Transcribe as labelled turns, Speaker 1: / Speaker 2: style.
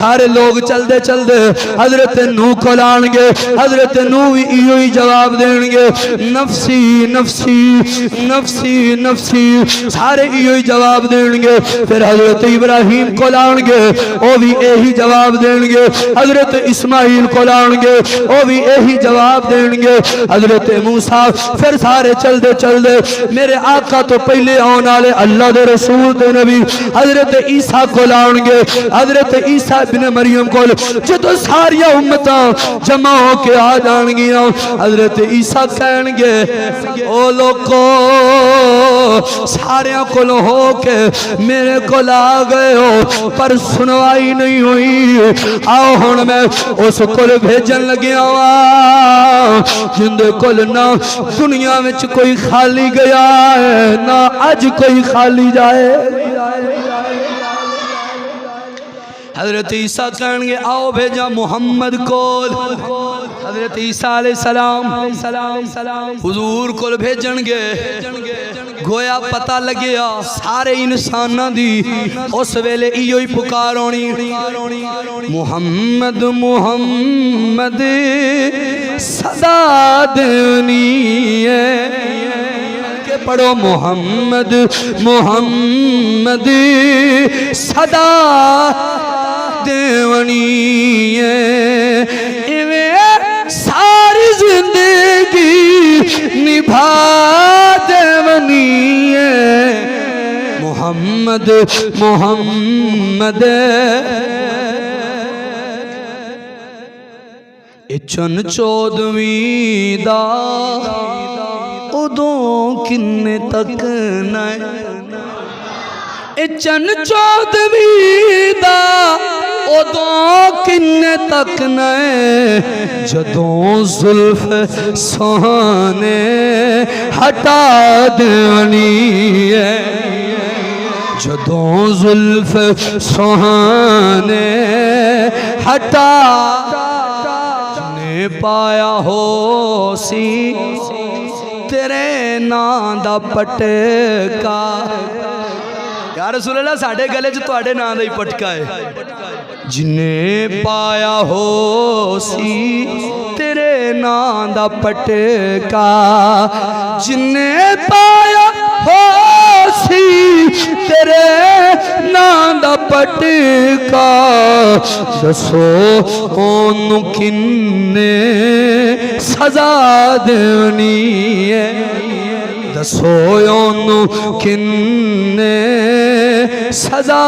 Speaker 1: सारे लोग चलते चलते हजरत नूह को लाएंगे। हजरत नूह भी इयो ही जवाब देंगे, नफसी नफसी नफसी नफसी, सारे इयो ही जवाब देंगे। फिर हजरत इब्राहिम को लाएंगे, वो भी यही जवाब देंगे। हजरत इस्माइल को लाएंगे, वो भी यही जवाब देंगे। हजरत मूसा, फिर सारे चलते चलते मेरे आका तो पहले आने वाले अल्लाह के रसूल ते नबी हजरत ईसा को लाएंगे। हजरत ईसा बिन मरियम को जो सारिया उम्मता जमा होके आ जाएंगियां, हजरत ईसा कहेंगे ओ लोगो सारिया को होके मेरे को आ गए हो पर सुनवाई नहीं हुई। आओ हुण मैं उस को भेजन लग्या वा जिंदे कोल ना दुनिया में कोई खाली गया है ना अज कोई खाली जाए। हजरत ईसा कहेंगे आओ भेजा मुहम्मद को। हजरत ईसा अलैहिस्सलाम हुजूर को भेजणगे। गोया पता लगे सारे इंसाना दी उस वेले इयो ही पुकार होनी, मुहम्मद मुहम्मद सदा देवनी है। पढ़ो मुहम्मद मुहम्मद सदा देवनी है। इवें सारी जिंदगी निभा देवनी है। मुहम्मद मुहम्मद चन चौदवीं दा उदों किन्ने तक न चन चौदवीं दा उदों किन्ने तक न जदों जुल्फ सोहने हटा देनी है। जदों जुल्फ सोहने हटा ने पाया हो सी तेरे नां दा पटका। यार रसूल अल्लाह साडे गले च तुहाडे नां दा ही पटका है। जिन्हें पाया हो सी तेरे नां दा पटका, जिन्हें पाया हो सी तेरे नां दा पटका, दसो ओनू किन्ने सजा देनी है। दसो ओनू किन्ने सजा